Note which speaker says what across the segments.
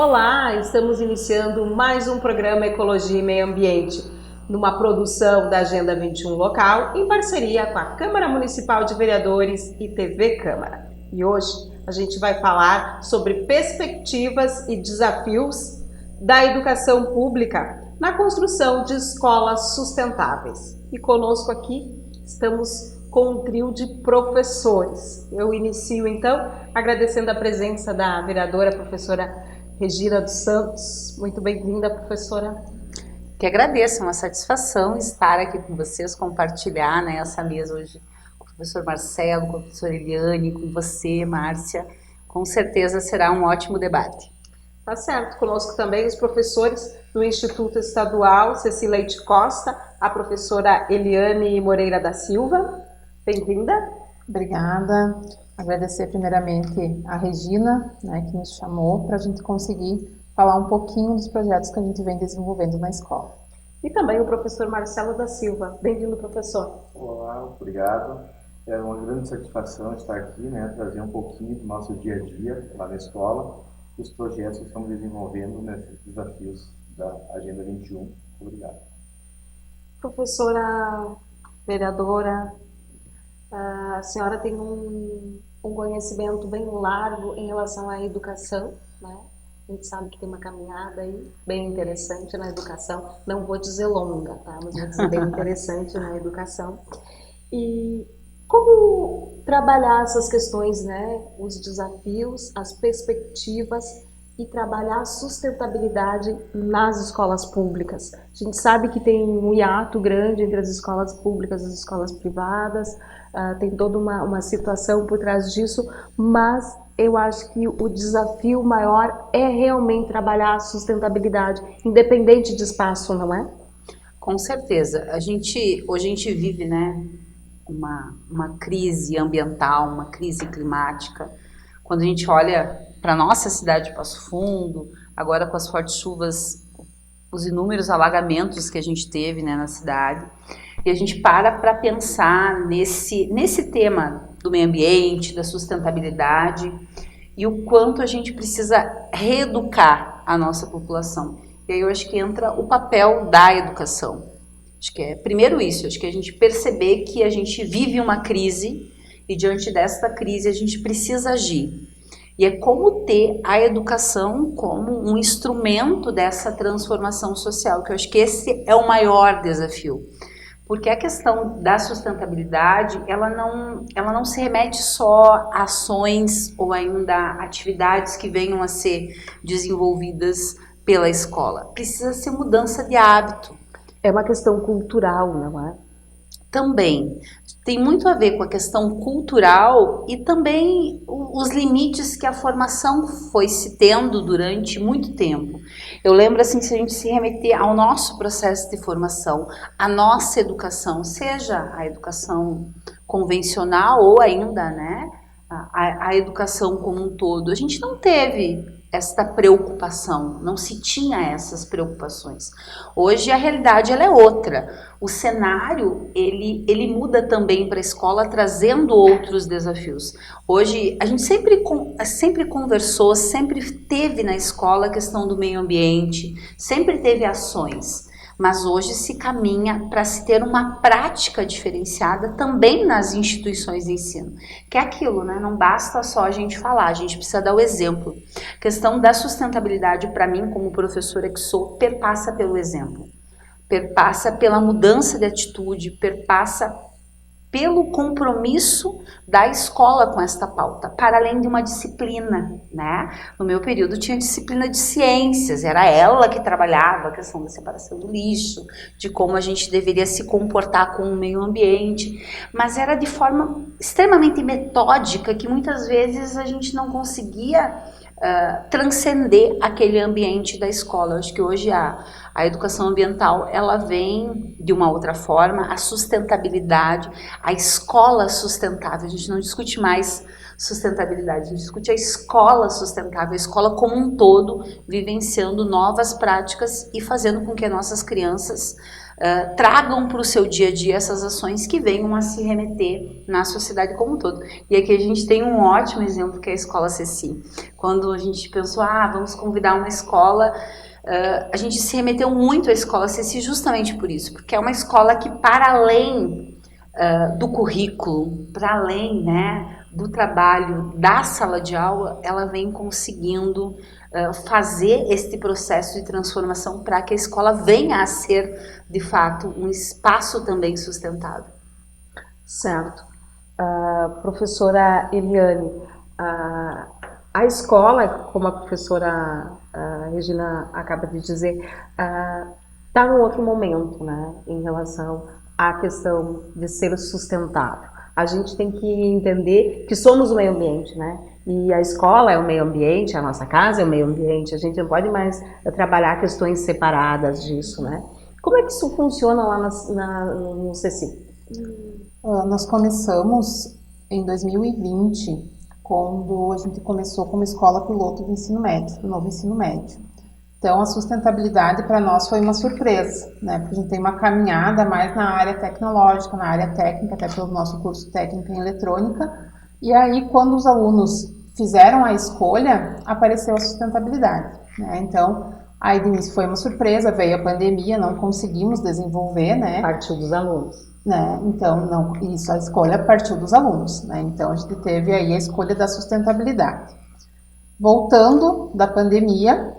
Speaker 1: Olá, estamos iniciando mais um programa Ecologia e Meio Ambiente, numa produção da Agenda 21 local, em parceria com a Câmara Municipal de Vereadores e TV Câmara. E hoje a gente vai falar sobre perspectivas e desafios da educação pública na construção de escolas sustentáveis. E conosco aqui estamos com um trio de professores. Eu inicio então agradecendo a presença da vereadora professora Regina dos Santos. Muito bem-vinda, professora.
Speaker 2: Que agradeço, é uma satisfação estar aqui com vocês, compartilhar essa mesa hoje com o professor Marcelo, com a professora Eliane, com você, Márcia. Com certeza será um ótimo debate.
Speaker 1: Tá certo. Conosco também os professores do Instituto Estadual Ceci Leite Costa, a professora Eliane Moreira da Silva. Bem-vinda.
Speaker 3: Obrigada. Agradecer primeiramente a Regina, que nos chamou para a gente conseguir falar um pouquinho dos projetos que a gente vem desenvolvendo na escola.
Speaker 1: E também o professor Marcelo da Silva. Bem-vindo, professor.
Speaker 4: Olá, obrigado. É uma grande satisfação estar aqui, trazer um pouquinho do nosso dia a dia lá na escola, os projetos que estamos desenvolvendo nesses desafios da Agenda 21. Obrigado.
Speaker 1: Professora vereadora, a senhora tem um conhecimento bem largo em relação à educação, né? A gente sabe que tem uma caminhada aí bem interessante na educação, não vou dizer longa, tá? Mas vou dizer bem interessante na educação. E como trabalhar essas questões, os desafios, as perspectivas e trabalhar a sustentabilidade nas escolas públicas? A gente sabe que tem um hiato grande entre as escolas públicas e as escolas privadas, tem toda uma situação por trás disso, mas eu acho que o desafio maior é realmente trabalhar a sustentabilidade, independente de espaço, não é?
Speaker 2: Com certeza. Hoje a gente vive uma crise ambiental, uma crise climática. Quando a gente olha para a nossa cidade de Passo Fundo, agora com as fortes chuvas, os inúmeros alagamentos que a gente teve na cidade, e a gente para pensar nesse tema do meio ambiente, da sustentabilidade, e o quanto a gente precisa reeducar a nossa população. E aí eu acho que entra o papel da educação. Acho que é primeiro isso, acho que a gente perceber que a gente vive uma crise, e diante desta crise a gente precisa agir. E é como ter a educação como um instrumento dessa transformação social, que eu acho que esse é o maior desafio. Porque a questão da sustentabilidade, ela não se remete só a ações ou ainda atividades que venham a ser desenvolvidas pela escola. Precisa ser mudança de hábito.
Speaker 1: É uma questão cultural, não é?
Speaker 2: Também. Tem muito a ver com a questão cultural e também os limites que a formação foi se tendo durante muito tempo. Eu lembro se a gente se remeter ao nosso processo de formação, a nossa educação, seja a educação convencional ou ainda a educação como um todo, a gente não teve esta preocupação, não se tinha essas preocupações. Hoje a realidade ela é outra. O cenário ele muda também para a escola, trazendo outros desafios. Hoje a gente sempre conversou, sempre teve na escola a questão do meio ambiente, sempre teve ações. Mas hoje se caminha para se ter uma prática diferenciada também nas instituições de ensino. Que é aquilo, não basta só a gente falar, a gente precisa dar o exemplo. A questão da sustentabilidade, para mim, como professora que sou, perpassa pelo exemplo. Perpassa pela mudança de atitude, perpassa pelo compromisso da escola com esta pauta, para além de uma disciplina, No meu período tinha disciplina de ciências, era ela que trabalhava a questão da separação do lixo, de como a gente deveria se comportar com o meio ambiente, mas era de forma extremamente metódica, que muitas vezes a gente não conseguia transcender aquele ambiente da escola. Eu acho que hoje a educação ambiental ela vem de uma outra forma, a sustentabilidade, a escola sustentável. A gente não discute mais sustentabilidade, a gente discute a escola sustentável, a escola como um todo, vivenciando novas práticas e fazendo com que as nossas crianças tragam para o seu dia a dia essas ações que venham a se remeter na sociedade como um todo. E aqui a gente tem um ótimo exemplo que é a Escola Ceci. Quando a gente pensou, vamos convidar uma escola, a gente se remeteu muito à Escola Ceci justamente por isso, porque é uma escola que, para além do currículo, para além, né, do trabalho da sala de aula, ela vem conseguindo fazer este processo de transformação para que a escola venha a ser, de fato, um espaço também sustentável.
Speaker 1: Certo. Professora Eliane, a escola, como a professora Regina acaba de dizer, está num outro momento, né, em relação à questão de ser sustentável. A gente tem que entender que somos o meio ambiente, né? E a escola é o meio ambiente, a nossa casa é o meio ambiente, a gente não pode mais trabalhar questões separadas disso, né? Como é que isso funciona lá no CECI?
Speaker 3: Nós começamos em 2020, quando a gente começou como escola piloto do ensino médio, do novo ensino médio. Então, a sustentabilidade para nós foi uma surpresa, né? Porque a gente tem uma caminhada mais na área tecnológica, na área técnica, até pelo nosso curso técnico em eletrônica. E aí, quando os alunos fizeram a escolha, apareceu a sustentabilidade, né? Então, aí de início foi uma surpresa, veio a pandemia, não conseguimos desenvolver, né?
Speaker 1: Partiu dos alunos.
Speaker 3: Né? Então, não, isso, a escolha partiu dos alunos, né? Então, a gente teve aí a escolha da sustentabilidade. Voltando da pandemia,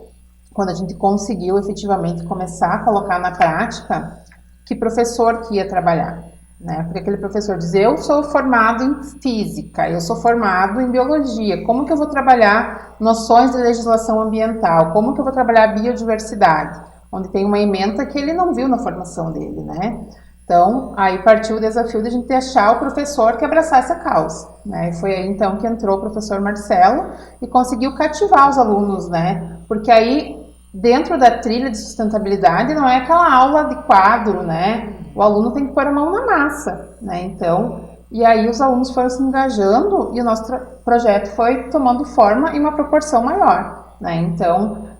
Speaker 3: quando a gente conseguiu efetivamente começar a colocar na prática, que professor que ia trabalhar, né? Porque aquele professor diz, eu sou formado em física, eu sou formado em biologia, como que eu vou trabalhar noções de legislação ambiental, como que eu vou trabalhar biodiversidade, onde tem uma ementa que ele não viu na formação dele, né? Então, aí partiu o desafio de a gente achar o professor que abraçasse a causa, né? E foi aí então que entrou o professor Marcelo e conseguiu cativar os alunos, né? Porque aí, dentro da trilha de sustentabilidade, não é aquela aula de quadro, né? O aluno tem que pôr a mão na massa, né? Então, e aí os alunos foram se engajando e o nosso projeto foi tomando forma em uma proporção maior, né? Então,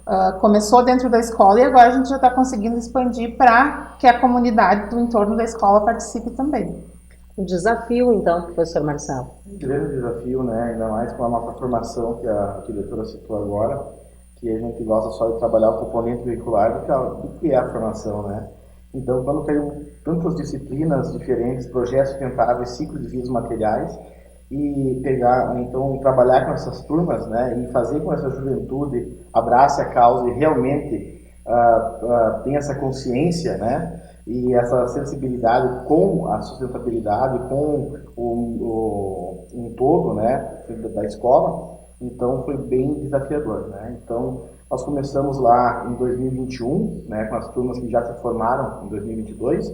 Speaker 3: começou dentro da escola e agora a gente já está conseguindo expandir para que a comunidade do entorno da escola participe também.
Speaker 1: Um desafio, então, professor Marcelo.
Speaker 4: Um grande desafio, né? Ainda mais com a nossa formação, que a diretora citou agora, que a gente gosta só de trabalhar o componente veicular do que é a formação, né? Então, quando caiu tantas disciplinas diferentes, projetos sustentáveis, ciclos de vias materiais, e pegar, então, trabalhar com essas turmas, né, e fazer com essa juventude abrace a causa e realmente tenha essa consciência, né, e essa sensibilidade com a sustentabilidade, com um todo, né, da escola, então foi bem desafiador, né. Então, nós começamos lá em 2021, né, com as turmas que já se formaram em 2022,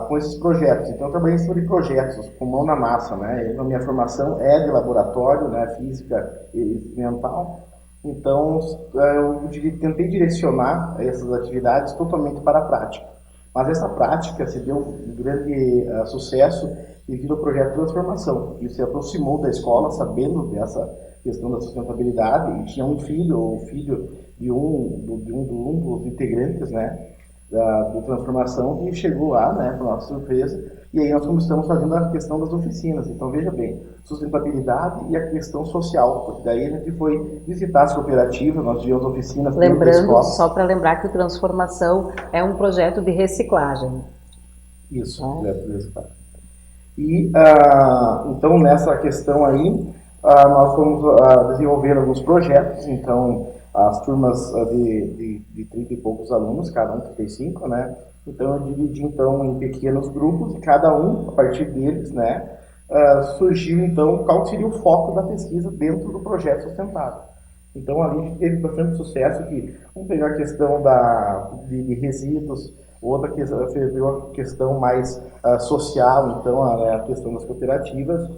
Speaker 4: com esses projetos. Então, eu trabalhei sobre projetos, com mão na massa, né? A minha formação é de laboratório, né? Física e experimental. Então, eu tentei direcionar essas atividades totalmente para a prática. Mas essa prática se deu um grande sucesso devido ao projeto de transformação, que se aproximou da escola, sabendo dessa questão da sustentabilidade, e tinha um filho, ou filho de um dos integrantes, né? Da transformação, que chegou lá, né, para nossa surpresa, e aí nós estamos fazendo a questão das oficinas. Então, veja bem, sustentabilidade e a questão social, porque daí a gente foi visitar as cooperativas, nós tivemos oficinas dentro da escola.
Speaker 1: Só para lembrar que o Transformação é um projeto de reciclagem.
Speaker 4: Isso, projeto de reciclagem. E, então, nessa questão aí, nós fomos desenvolver alguns projetos. Então, as turmas de 30 e poucos alunos, cada um 35, né? Então, eu dividi então em pequenos grupos, e cada um, a partir deles, né, surgiu então qual seria o foco da pesquisa dentro do projeto sustentável. Então, ali a gente teve bastante sucesso, que vamos pegar a questão de resíduos, outra questão mais social, então, a questão das cooperativas.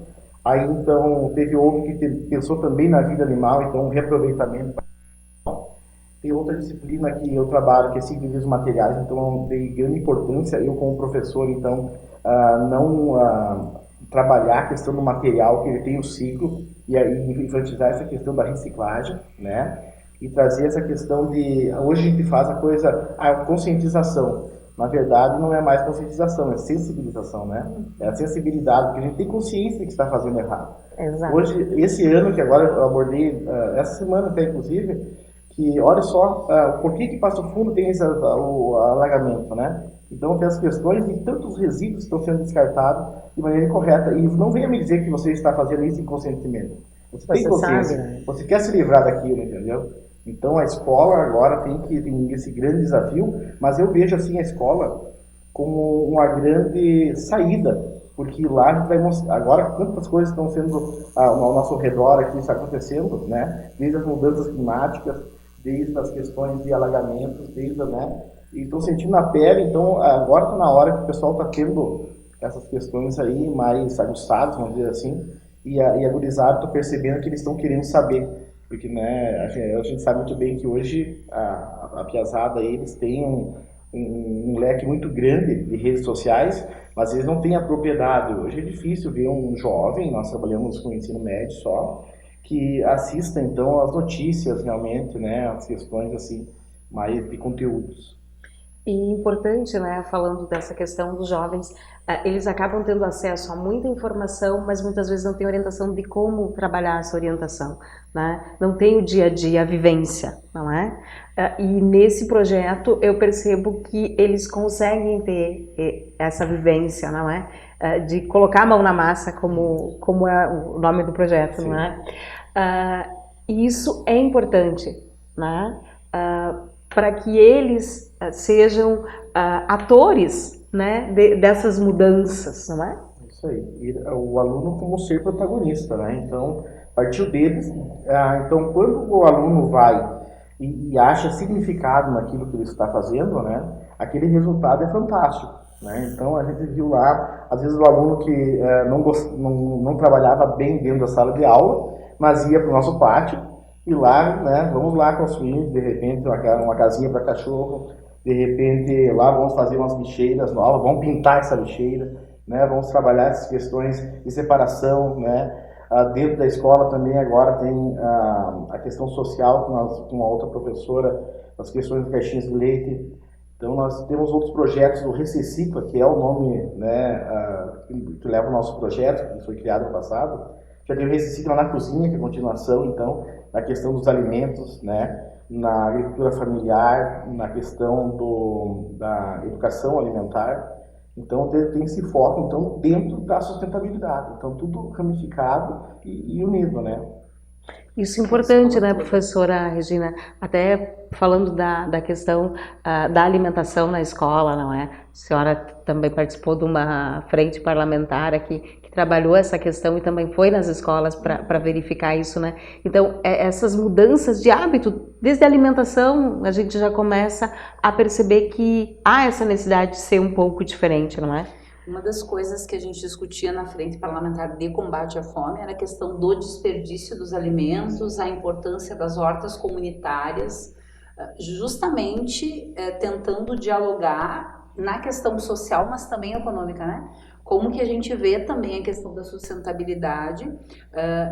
Speaker 4: Aí, então, houve que pensou também na vida animal, então, um reaproveitamento. Tem outra disciplina que eu trabalho, que é ciclo de vias materiais, então tem grande importância, eu como professor, então, não trabalhar a questão do material, que ele tem o ciclo, e aí enfatizar essa questão da reciclagem, né? E trazer essa questão de... Hoje a gente faz a conscientização, na verdade não é mais conscientização, é sensibilização, né? É a sensibilidade, porque a gente tem consciência de que está fazendo errado.
Speaker 1: Exato.
Speaker 4: Hoje, esse ano, que agora eu abordei, essa semana até inclusive, que olha só, por que Passo Fundo tem o alagamento, né? Então tem as questões de tantos resíduos que estão sendo descartados de maneira incorreta. E não venha me dizer que você está fazendo isso inconscientemente. Você tem consciência,
Speaker 1: sabe, né?
Speaker 4: você quer se livrar daquilo, entendeu? Então a escola agora tem esse grande desafio, mas eu vejo assim a escola como uma grande saída, porque lá a gente vai mostrar, agora quantas coisas estão sendo ao nosso redor aqui, está acontecendo, né? Desde as mudanças climáticas, desde as questões de alagamentos, desde, né? E estou sentindo na pele, então agora está na hora que o pessoal está tendo essas questões aí mais aguçadas, vamos dizer assim, e a gurizada está percebendo que eles estão querendo saber, porque, né, a gente sabe muito bem que hoje a piazada, eles têm um leque muito grande de redes sociais, mas eles não têm a propriedade. Hoje é difícil ver um jovem, nós trabalhamos com ensino médio só, que assista então as notícias realmente, né, as questões assim, mais de conteúdos.
Speaker 1: E importante, né, falando dessa questão dos jovens, eles acabam tendo acesso a muita informação, mas muitas vezes não têm orientação de como trabalhar essa orientação, né? Não tem o dia a dia, a vivência, não é? E nesse projeto eu percebo que eles conseguem ter essa vivência, não é? De colocar a mão na massa, como é o nome do projeto,
Speaker 4: Sim.
Speaker 1: não é? E isso é importante, né? Para que eles sejam atores, né, dessas mudanças, não é?
Speaker 4: Isso aí. E o aluno como ser protagonista, né? Então, partiu deles. Então, quando o aluno vai e acha significado naquilo que ele está fazendo, né? Aquele resultado é fantástico, né? Então, a gente viu lá, às vezes o aluno que não trabalhava bem dentro da sala de aula, mas ia para o nosso pátio e lá, né? Vamos lá construir, de repente, uma casinha para cachorro. De repente, lá vamos fazer umas lixeiras novas, vamos pintar essa lixeira, né? Vamos trabalhar essas questões de separação, né? Dentro da escola também agora tem a questão social, com uma outra professora, as questões de caixinhas de leite. Então, nós temos outros projetos do Recicla, que é o nome, né, que leva o nosso projeto, que foi criado no passado. Já tem o Recicla na cozinha, que é a continuação, então, na questão dos alimentos, né? Na agricultura familiar, na questão da educação alimentar. Então, tem esse foco então, dentro da sustentabilidade. Então, tudo ramificado e unido, né?
Speaker 1: Isso é importante, né, professora Regina? Até falando da questão da alimentação na escola, não é? A senhora também participou de uma frente parlamentar aqui que trabalhou essa questão e também foi nas escolas para verificar isso, né? Então, essas mudanças de hábito, desde a alimentação, a gente já começa a perceber que há essa necessidade de ser um pouco diferente, não é?
Speaker 2: Uma das coisas que a gente discutia na Frente Parlamentar de Combate à Fome era a questão do desperdício dos alimentos, a importância das hortas comunitárias, justamente tentando dialogar na questão social, mas também econômica, né? Como que a gente vê também a questão da sustentabilidade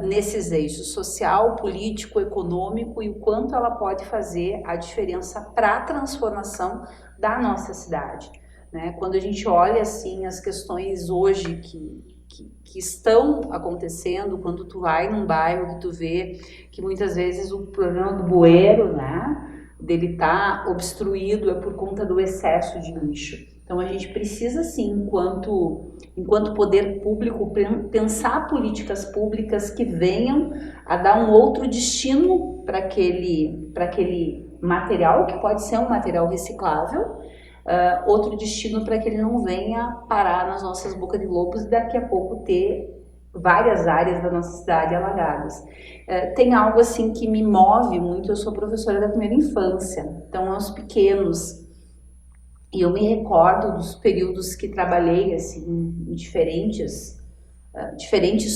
Speaker 2: nesses eixos social, político, econômico e o quanto ela pode fazer a diferença para a transformação da nossa cidade. Né? Quando a gente olha assim as questões hoje que estão acontecendo, quando tu vai num bairro que tu vê que muitas vezes o problema do bueiro, né, dele tá obstruído é por conta do excesso de lixo. Então a gente precisa sim, enquanto poder público, pensar políticas públicas que venham a dar um outro destino para aquele material, que pode ser um material reciclável, outro destino para que ele não venha parar nas nossas bocas de lobos e daqui a pouco ter várias áreas da nossa cidade alagadas. Tem algo assim que me move muito, eu sou professora da primeira infância, então aos pequenos, e eu me recordo dos períodos que trabalhei assim, em diferentes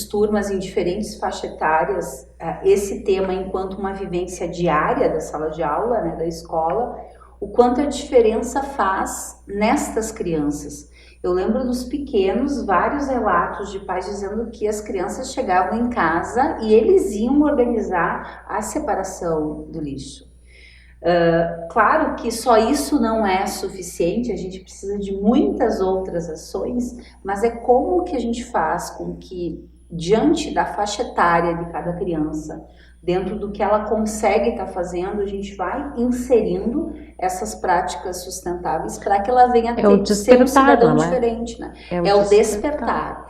Speaker 2: turmas, em diferentes faixas etárias, esse tema enquanto uma vivência diária da sala de aula, né, da escola, o quanto a diferença faz nestas crianças. Eu lembro dos pequenos, vários relatos de pais dizendo que as crianças chegavam em casa e eles iam organizar a separação do lixo. Claro que só isso não é suficiente, a gente precisa de muitas outras ações, mas é como que a gente faz com que, diante da faixa etária de cada criança, dentro do que ela consegue estar fazendo, a gente vai inserindo essas práticas sustentáveis para que ela venha a ser um cidadão diferente, né? É o despertar.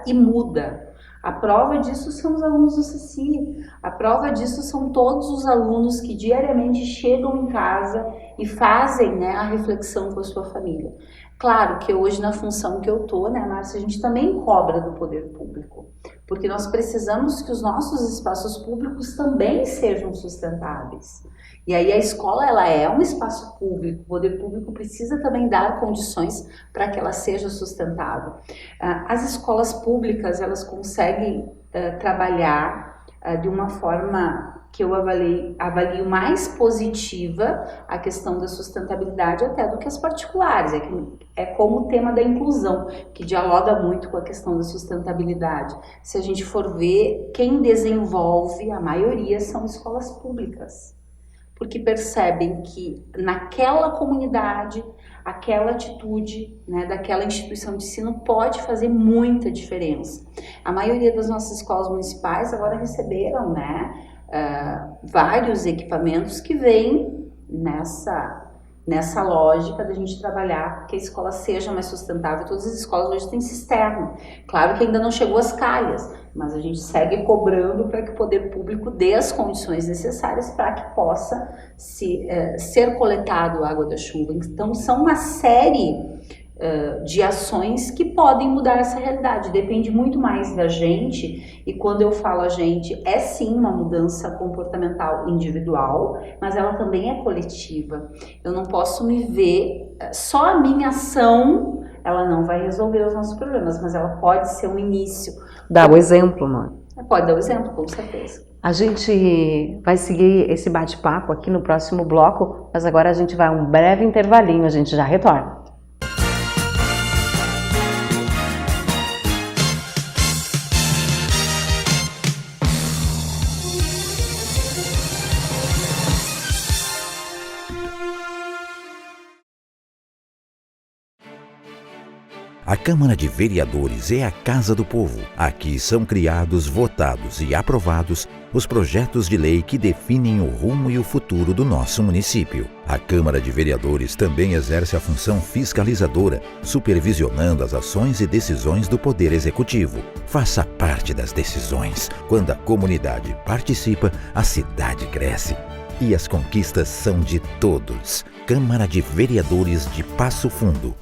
Speaker 2: E muda. A prova disso são os alunos do CECI, a prova disso são todos os alunos que diariamente chegam em casa e fazem, né, a reflexão com a sua família. Claro que hoje, na função que eu tô, né, Márcia, a gente também cobra do poder público, porque nós precisamos que os nossos espaços públicos também sejam sustentáveis. E aí a escola, ela é um espaço público, o poder público precisa também dar condições para que ela seja sustentável. As escolas públicas, elas conseguem trabalhar de uma forma que eu avalio mais positiva a questão da sustentabilidade até do que as particulares. É como o tema da inclusão, que dialoga muito com a questão da sustentabilidade. Se a gente for ver, quem desenvolve, a maioria são escolas públicas, porque percebem que naquela comunidade, aquela atitude, né, daquela instituição de ensino pode fazer muita diferença. A maioria das nossas escolas municipais agora receberam, né, vários equipamentos que vêm nessa lógica da gente trabalhar que a escola seja mais sustentável. Todas as escolas hoje têm cisterna. Claro que ainda não chegou às calhas, mas a gente segue cobrando para que o poder público dê as condições necessárias para que possa ser coletado a água da chuva. Então, são uma série de ações que podem mudar essa realidade. Depende muito mais da gente, e quando eu falo a gente, é sim uma mudança comportamental individual, mas ela também é coletiva. Eu não posso me ver, só a minha ação, ela não vai resolver os nossos problemas, mas ela pode ser um início.
Speaker 5: Dá o exemplo, mãe.
Speaker 2: Pode dar o exemplo, com certeza.
Speaker 5: A gente vai seguir esse bate-papo aqui no próximo bloco, mas agora a gente vai a um breve intervalinho, a gente já retorna.
Speaker 6: A Câmara de Vereadores é a Casa do Povo. Aqui são criados, votados e aprovados os projetos de lei que definem o rumo e o futuro do nosso município. A Câmara de Vereadores também exerce a função fiscalizadora, supervisionando as ações e decisões do Poder Executivo. Faça parte das decisões. Quando a comunidade participa, a cidade cresce. E as conquistas são de todos. Câmara de Vereadores de Passo Fundo.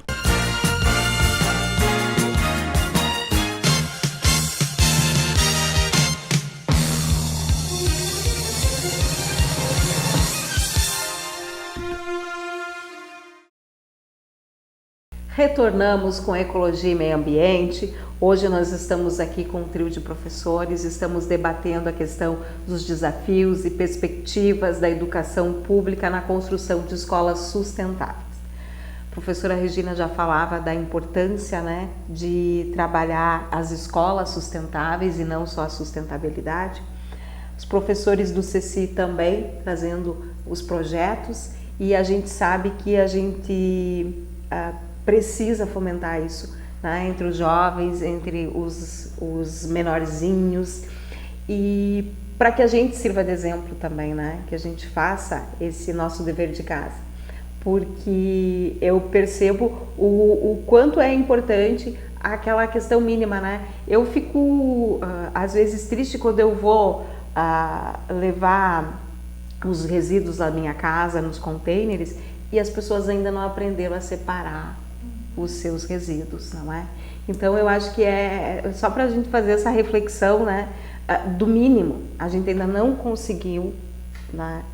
Speaker 5: Retornamos com Ecologia e Meio Ambiente. Hoje nós estamos aqui com um trio de professores, estamos debatendo a questão dos desafios e perspectivas da educação pública na construção de escolas sustentáveis. A professora Regina já falava da importância, né, de trabalhar as escolas sustentáveis e não só a sustentabilidade. Os professores do CECI também trazendo os projetos, e a gente sabe que a gente precisa fomentar isso, né, entre os jovens, entre os menorzinhos, e para que a gente sirva de exemplo também, né, que a gente faça esse nosso dever de casa, porque eu percebo o quanto é importante aquela questão mínima, né. Eu fico às vezes triste quando eu vou levar os resíduos da minha casa nos containers e as pessoas ainda não aprenderam a separar os seus resíduos, não é? Então eu acho que é só para a gente fazer essa reflexão, né, do mínimo. A gente ainda não conseguiu, né,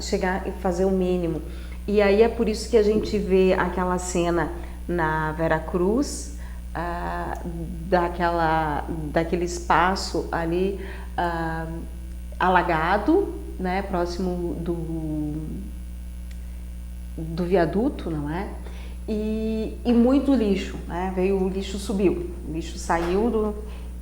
Speaker 5: chegar e fazer o mínimo. E aí é por isso que a gente vê aquela cena na Veracruz, daquele espaço ali alagado, né, próximo do viaduto, não é? E muito lixo, né? Veio o lixo, subiu, o lixo saiu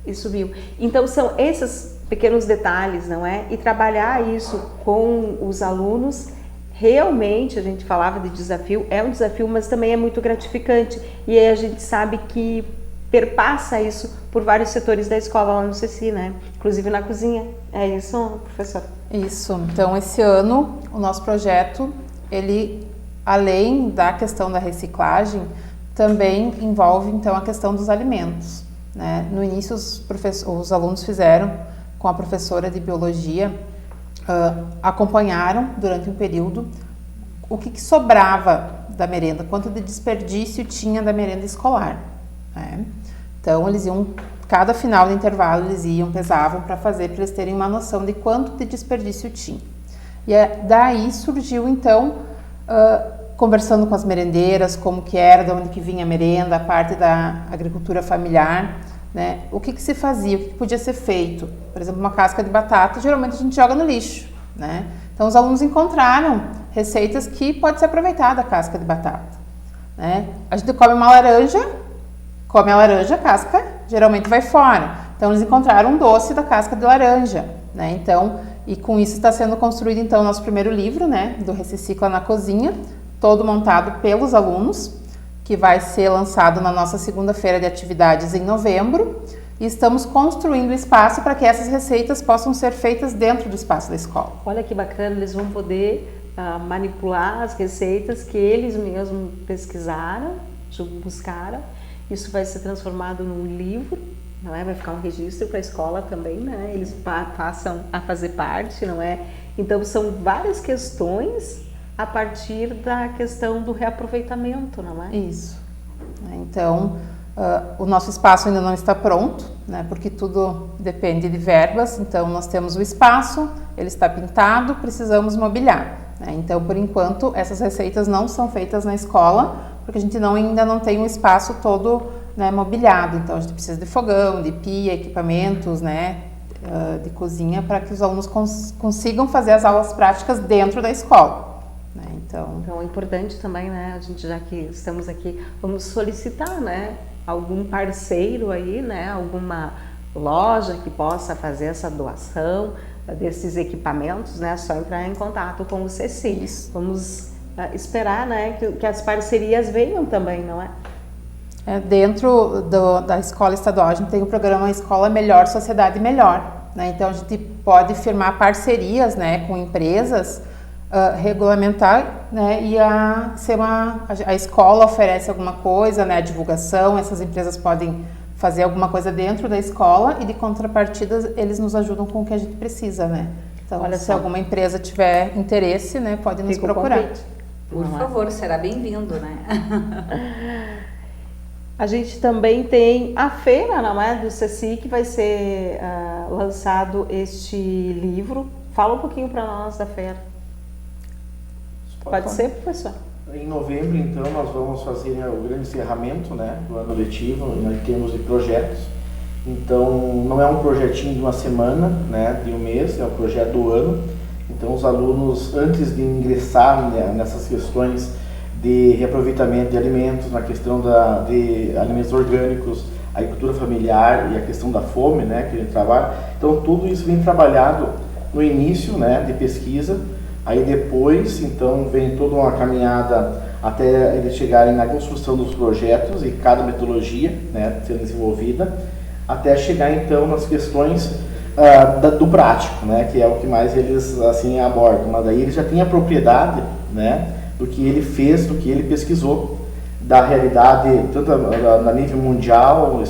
Speaker 5: e subiu. Então são esses pequenos detalhes, não é? E trabalhar isso com os alunos realmente a gente falava de desafio, é um desafio, mas também é muito gratificante. E aí a gente sabe que perpassa isso por vários setores da escola lá no CECI, né? Inclusive na cozinha. É isso, professor?
Speaker 3: Isso. Então, esse ano, o nosso projeto, ele, além da questão da reciclagem, também envolve, então, a questão dos alimentos, né? No início, os alunos fizeram com a professora de biologia, acompanharam durante um período o que sobrava da merenda, quanto de desperdício tinha da merenda escolar, né? Então, eles iam, cada final de intervalo, eles iam, pesavam para eles terem uma noção de quanto de desperdício tinha. E daí surgiu, então, conversando com as merendeiras, como que era, de onde que vinha a merenda, a parte da agricultura familiar, né? O que se fazia, o que podia ser feito. Por exemplo, uma casca de batata, geralmente a gente joga no lixo, né? Então, os alunos encontraram receitas que pode ser aproveitada a casca de batata, né? A gente come uma laranja, a casca geralmente vai fora. Então, eles encontraram um doce da casca de laranja, né? Então, e com isso está sendo construído, então, o nosso primeiro livro, né? Do Recicla na Cozinha, todo montado pelos alunos, que vai ser lançado na nossa segunda-feira de atividades em novembro. E estamos construindo espaço para que essas receitas possam ser feitas dentro do espaço da escola.
Speaker 5: Olha que bacana, eles vão poder manipular as receitas que eles mesmos pesquisaram, buscaram. Isso vai ser transformado num livro, não é? Vai ficar um registro para a escola também, né? Eles passam a fazer parte, não é? Então, são várias questões a partir da questão do reaproveitamento, não é?
Speaker 3: Isso. Então, o nosso espaço ainda não está pronto, né? Porque tudo depende de verbas. Então, nós temos o espaço, ele está pintado, precisamos mobiliar, né? Então, por enquanto, essas receitas não são feitas na escola, porque a gente ainda não tem um espaço todo, né, mobiliado. Então, a gente precisa de fogão, de pia, equipamentos, né, de cozinha, para que os alunos consigam fazer as aulas práticas dentro da escola, né? Então,
Speaker 5: é importante também, né, a gente, já que estamos aqui, vamos solicitar, né, algum parceiro aí, né, alguma loja que possa fazer essa doação desses equipamentos, né, só entrar em contato com o CECI.
Speaker 3: Isso.
Speaker 5: Vamos esperar, né, que as parcerias venham também, não é?
Speaker 3: Dentro da escola estadual, a gente tem o programa Escola Melhor, Sociedade Melhor, né? Então, a gente pode firmar parcerias, né, com empresas, regulamentar, né, e a escola oferece alguma coisa, né, a divulgação, essas empresas podem fazer alguma coisa dentro da escola e, de contrapartida, eles nos ajudam com o que a gente precisa, né? Então, se alguma empresa tiver interesse, né, pode nos procurar.
Speaker 2: Por favor, será bem-vindo, né?
Speaker 5: A gente também tem a feira, não é, do CECI, que vai ser lançado este livro. Fala um pouquinho para nós da feira. Pode ser, professor?
Speaker 4: Em novembro, então, nós vamos fazer o grande encerramento, né, do ano letivo, em termos de projetos. Então, não é um projetinho de uma semana, né, de um mês, é um projeto do ano. Então, os alunos, antes de ingressar, né, nessas questões de reaproveitamento de alimentos, na questão de alimentos orgânicos, a agricultura familiar e a questão da fome, né, que a gente trabalha, então tudo isso vem trabalhado no início, né, de pesquisa. Aí depois, então, vem toda uma caminhada até eles chegarem na construção dos projetos e cada metodologia, né, sendo desenvolvida, até chegar, então, nas questões do prático, né, que é o que mais eles, assim, abordam. Mas aí eles já têm a propriedade, né, do que ele fez, do que ele pesquisou, da realidade, tanto na nível mundial,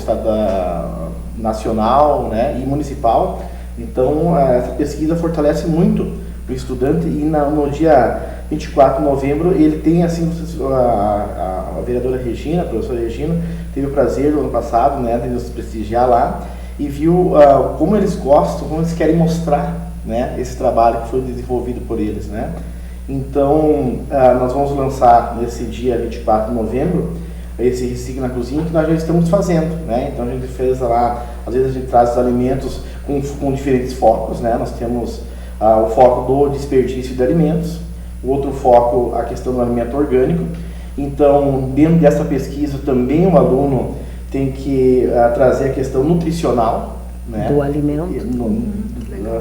Speaker 4: nacional, né, e municipal. Então, essa pesquisa fortalece muito o estudante e no dia 24 de novembro ele tem, assim, a vereadora Regina, a professora Regina, teve o prazer no ano passado, né, de nos prestigiar lá e viu como eles gostam, como eles querem mostrar, né, esse trabalho que foi desenvolvido por eles, né. Então, nós vamos lançar nesse dia 24 de novembro esse Recicla na Cozinha que nós já estamos fazendo, né. Então a gente fez lá, às vezes a gente traz os alimentos com diferentes focos, né. Nós temos o foco do desperdício de alimentos, o outro foco a questão do alimento orgânico. Então, dentro dessa pesquisa também o aluno tem que trazer a questão nutricional, né,
Speaker 5: do alimento,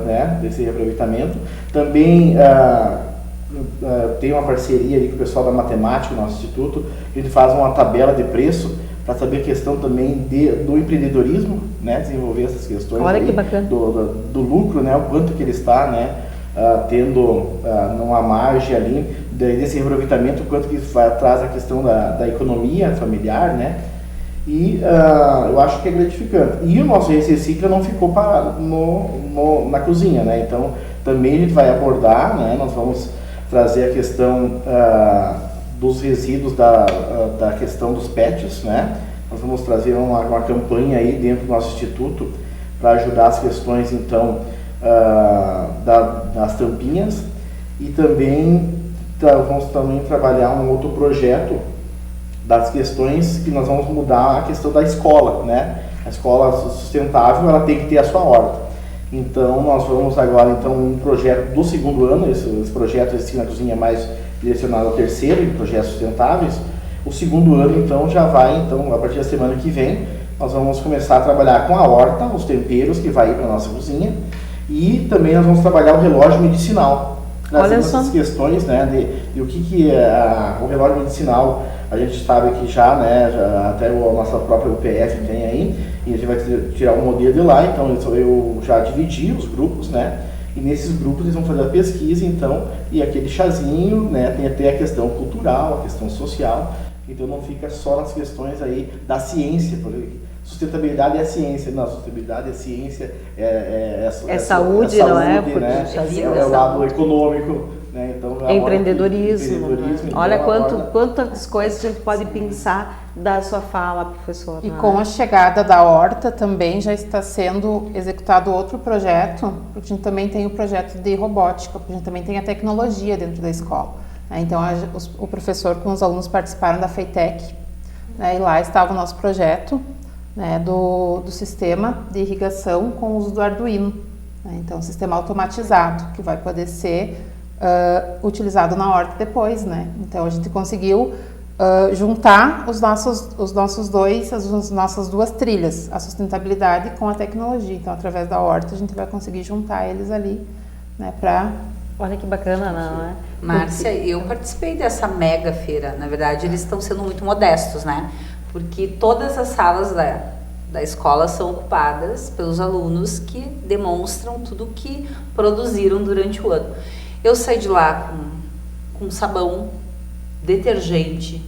Speaker 4: né, desse reaproveitamento. Também tem uma parceria ali com o pessoal da matemática, do nosso instituto, a gente faz uma tabela de preço para saber a questão também do empreendedorismo, né, desenvolver essas questões.
Speaker 5: Olha
Speaker 4: aí,
Speaker 5: que bacana.
Speaker 4: do lucro, né, o quanto que ele está, né, tendo numa margem ali desse reaproveitamento, o quanto que traz a questão da economia familiar, né, e eu acho que é gratificante. E o nosso Recicla não ficou na cozinha, né, então também a gente vai abordar, né, nós vamos trazer a questão dos resíduos da questão dos PETs, né? Nós vamos trazer uma campanha aí dentro do nosso instituto para ajudar as questões, então, das tampinhas, e também vamos também trabalhar um outro projeto das questões que nós vamos mudar a questão da escola, né? A escola sustentável, ela tem que ter a sua horta. Então, nós vamos agora, então, um projeto do segundo ano, esse projeto Ensino na Cozinha é mais direcionado ao terceiro, em projetos sustentáveis. O segundo ano, então, já vai, então, a partir da semana que vem, nós vamos começar a trabalhar com a horta, os temperos que vai ir para a nossa cozinha, e também nós vamos trabalhar o relógio medicinal.
Speaker 5: Olha só.
Speaker 4: Essas questões, né, de o que é o relógio medicinal, a gente sabe que já, né, até a nossa própria UPF tem aí, e a gente vai tirar um modelo de lá, então eu já dividi os grupos, né, e nesses grupos eles vão fazer a pesquisa, então, e aquele chazinho, né, tem até a questão cultural, a questão social, então não fica só nas questões aí da ciência, porque sustentabilidade é ciência, não, sustentabilidade é ciência, é
Speaker 5: saúde, não é? Porque
Speaker 4: né?
Speaker 5: chazinho
Speaker 4: É o lado econômico, né? Então,
Speaker 5: empreendedorismo.
Speaker 4: Então,
Speaker 5: Olha quantas coisas a gente pode pensar da sua fala, professor.
Speaker 3: E com a chegada da horta também já está sendo executado outro projeto, porque a gente também tem o projeto de robótica, porque a gente também tem a tecnologia dentro da escola. Então o professor com os alunos participaram da FEITEC, né, e lá estava o nosso projeto, né, do sistema de irrigação com o uso do Arduino. Né, então, um sistema automatizado que vai poder ser utilizado na horta depois. Né? Então, a gente conseguiu juntar as nossas duas trilhas, a sustentabilidade com a tecnologia. Então, através da horta, a gente vai conseguir juntar eles ali, né, para...
Speaker 5: Olha que bacana, não é?
Speaker 2: Márcia, eu participei dessa mega feira. Na verdade, eles estão sendo muito modestos, né? Porque todas as salas da escola são ocupadas pelos alunos que demonstram tudo que produziram durante o ano. Eu saí de lá com sabão, detergente,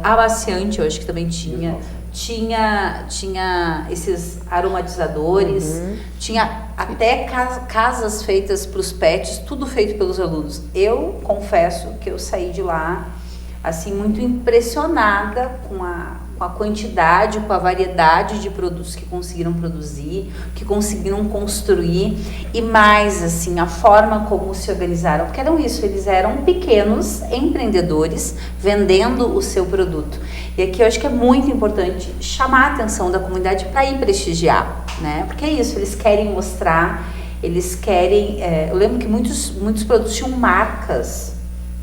Speaker 2: amaciante, eu acho que também tinha esses aromatizadores, tinha até casas feitas para os pets, tudo feito pelos alunos. Eu confesso que eu saí de lá assim muito impressionada com a quantidade, com a variedade de produtos que conseguiram produzir, que conseguiram construir, e mais assim, a forma como se organizaram, porque eram isso, eles eram pequenos empreendedores vendendo o seu produto. E aqui eu acho que é muito importante chamar a atenção da comunidade para ir prestigiar, né? Porque é isso, eles querem mostrar, eles querem... eu lembro que muitos produtos tinham marcas.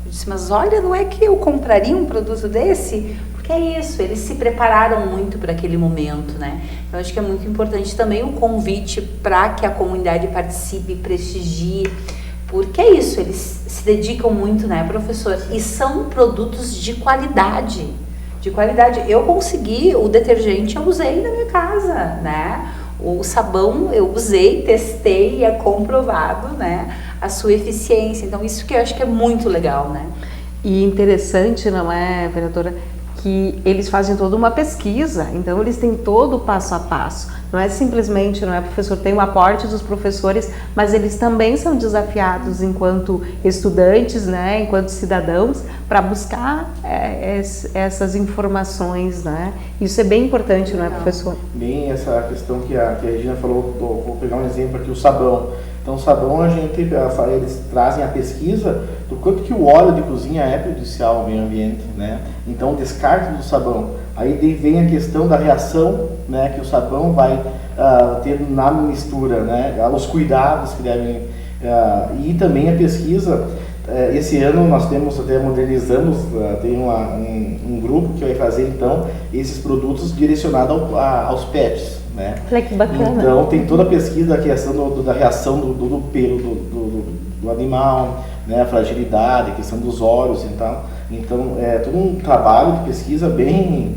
Speaker 2: Eu disse, mas olha, não é que eu compraria um produto desse? Porque é isso, eles se prepararam muito para aquele momento, né? Então, acho que é muito importante também o convite para que a comunidade participe, prestigie, porque é isso, eles se dedicam muito, né, professor? E são produtos de qualidade, Eu consegui, o detergente eu usei na minha casa, né? O sabão eu usei, testei e é comprovado, né, a sua eficiência. Então, isso que eu acho que é muito legal, né?
Speaker 5: E interessante, não é, vereadora, que eles fazem toda uma pesquisa, então eles têm todo o passo a passo. Não é simplesmente, não é, professor, tem o aporte dos professores, mas eles também são desafiados enquanto estudantes, né, enquanto cidadãos, para buscar essas informações, né? Isso é bem importante, não é, professor?
Speaker 4: Bem, essa questão que a Regina falou, vou pegar um exemplo aqui, o sabão. Então, o sabão, eles trazem a pesquisa do quanto que o óleo de cozinha é prejudicial ao meio ambiente, né? Então, o descarte do sabão. Aí vem a questão da reação, né, que o sabão vai ter na mistura, né? Os cuidados que devem... e também a pesquisa. Esse ano nós modernizamos, tem um grupo que vai fazer, então, esses produtos direcionados aos pets. Né?
Speaker 5: Olha que bacana.
Speaker 4: Então tem toda a pesquisa da questão da reação do pelo do animal, né, a fragilidade, a questão dos olhos e tal. Então, é todo um trabalho de pesquisa bem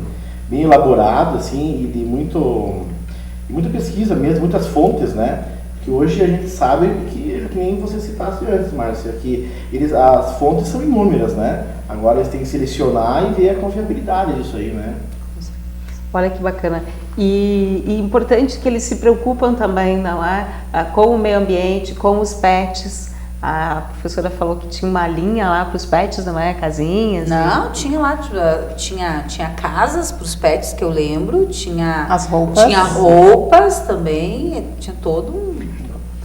Speaker 4: elaborado, assim, e de muita pesquisa mesmo, muitas fontes, né, que hoje a gente sabe que nem você citasse antes, Márcia, que as fontes são inúmeras, né, agora eles têm que selecionar e ver a confiabilidade disso aí, né.
Speaker 5: Olha que bacana. E importante que eles se preocupam também, não é? Com o meio ambiente, com os pets. A professora falou que tinha uma linha lá para os pets, não é? Casinhas.
Speaker 2: Não, tinha lá, tinha casas para os pets, que eu lembro, tinha
Speaker 3: As roupas.
Speaker 2: Tinha roupas também, tinha todo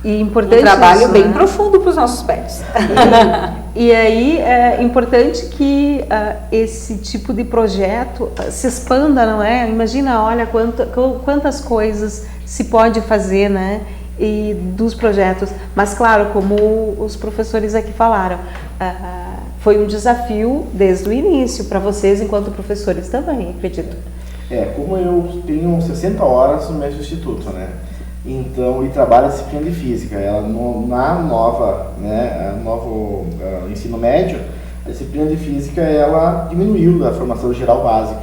Speaker 5: E importante
Speaker 2: um trabalho
Speaker 5: isso,
Speaker 2: bem
Speaker 5: né?
Speaker 2: profundo para os nossos pets.
Speaker 5: E aí é importante que esse tipo de projeto se expanda, não é? Imagina, olha quantas coisas se pode fazer, né? E dos projetos. Mas claro, como os professores aqui falaram, foi um desafio desde o início para vocês enquanto professores também, acredito.
Speaker 4: Como eu tenho 60 horas no mesmo instituto, né? Então, e trabalho a disciplina de física. Ela na nova, né, novo ensino médio, a disciplina de física ela diminuiu da formação geral básica.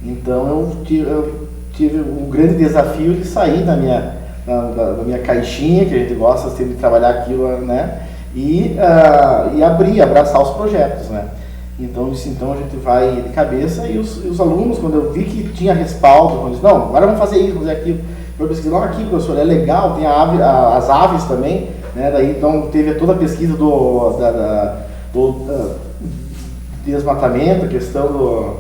Speaker 4: Então, eu tive um grande desafio de sair da minha caixinha, que a gente gosta sempre de trabalhar aquilo, né, e abraçar os projetos, né. Então, a gente vai de cabeça e os alunos, quando eu vi que tinha respaldo, quando não, agora vamos fazer isso, vamos fazer aquilo, eu pesquisei, não, aqui, professor, é legal, tem as aves também, né, daí então teve toda a pesquisa do desmatamento, a questão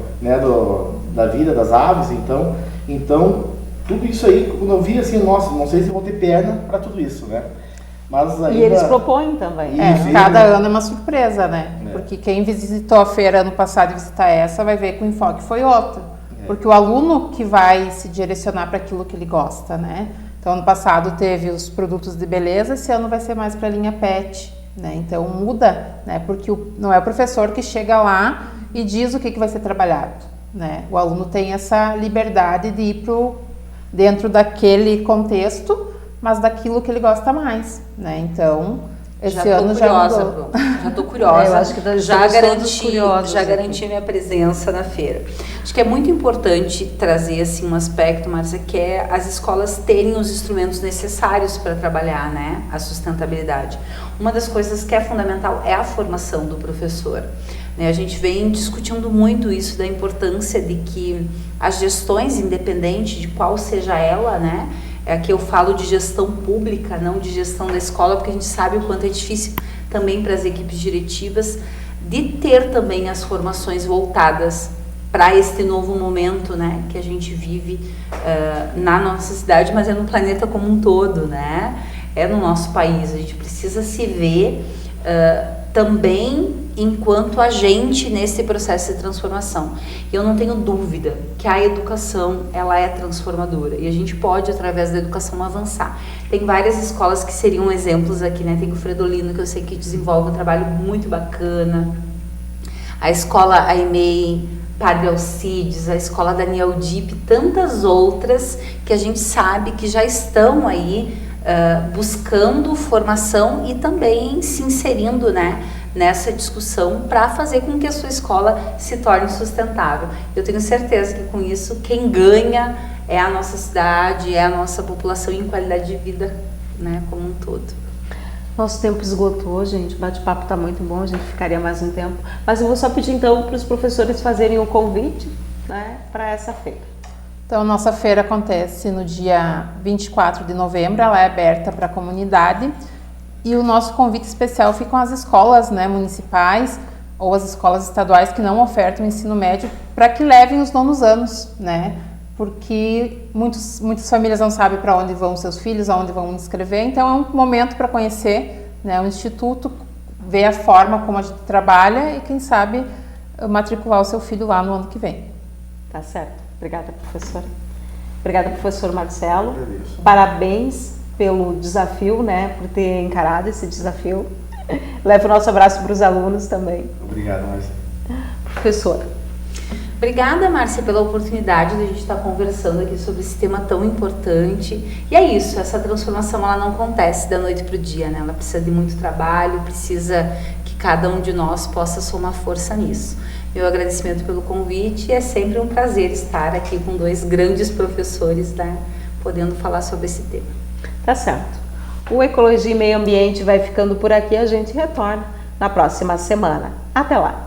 Speaker 4: da vida das aves, então tudo isso aí, quando eu vi assim, nossa, não sei se vou ter perna para tudo isso, né. Mas ainda...
Speaker 5: E eles propõem também.
Speaker 3: Cada ano é uma surpresa, né? Porque quem visitou a feira ano passado e visitar essa vai ver que o enfoque foi outro. Porque o aluno que vai se direcionar para aquilo que ele gosta, né? Então, ano passado teve os produtos de beleza, esse ano vai ser mais para a linha pet, né? Então, muda, né? Porque não é o professor que chega lá e diz o que vai ser trabalhado, né? O aluno tem essa liberdade de ir dentro daquele contexto, mas daquilo que ele gosta mais, né? Então, esse ano já mudou.
Speaker 2: Já tô curiosa.
Speaker 5: Eu acho que já
Speaker 2: garanti a minha presença na feira. Acho que é muito importante trazer assim um aspecto, Márcia, que é as escolas terem os instrumentos necessários para trabalhar, né, a sustentabilidade. Uma das coisas que é fundamental é a formação do professor. A gente vem discutindo muito isso da importância de que as gestões, independente de qual seja ela, né, aqui eu falo de gestão pública, não de gestão da escola, porque a gente sabe o quanto é difícil também para as equipes diretivas de ter também as formações voltadas para este novo momento, né, que a gente vive na nossa cidade, mas é no planeta como um todo, né, é no nosso país. A gente precisa se ver também enquanto agente nesse processo de transformação. Eu não tenho dúvida que a educação, ela é transformadora e a gente pode, através da educação, avançar. Tem várias escolas que seriam exemplos aqui, né? Tem o Fredolino, que eu sei que desenvolve um trabalho muito bacana, a escola AIMEI, Padre Alcides, a escola Daniel Dipp, tantas outras que a gente sabe que já estão aí buscando formação e também se inserindo, né, nessa discussão para fazer com que a sua escola se torne sustentável. Eu tenho certeza que com isso quem ganha é a nossa cidade, é a nossa população em qualidade de vida, né, como um todo.
Speaker 5: Nosso tempo esgotou, gente, o bate-papo está muito bom, a gente ficaria mais um tempo. Mas eu vou só pedir então para os professores fazerem o convite, né, para essa feira.
Speaker 3: Então, nossa feira acontece no dia 24 de novembro, ela é aberta para a comunidade e o nosso convite especial fica com as escolas, né, municipais ou as escolas estaduais que não ofertam ensino médio para que levem os nonos anos, né, porque muitas famílias não sabem para onde vão seus filhos, aonde vão inscrever, então é um momento para conhecer, né, o instituto, ver a forma como a gente trabalha e quem sabe matricular o seu filho lá no ano que vem.
Speaker 5: Tá certo. Obrigada, professora. Obrigada, professor Marcelo. Parabéns pelo desafio, né, por ter encarado esse desafio. Leva o nosso abraço para os alunos também.
Speaker 4: Obrigado, Márcia.
Speaker 5: Professora.
Speaker 2: Obrigada, Márcia, pela oportunidade de a gente estar conversando aqui sobre esse tema tão importante. E é isso, essa transformação ela não acontece da noite para o dia, né? Ela precisa de muito trabalho, precisa que cada um de nós possa somar força nisso. Meu agradecimento pelo convite, é sempre um prazer estar aqui com dois grandes professores, né, podendo falar sobre esse tema.
Speaker 5: Tá certo. O Ecologia e Meio Ambiente vai ficando por aqui, a gente retorna na próxima semana. Até lá!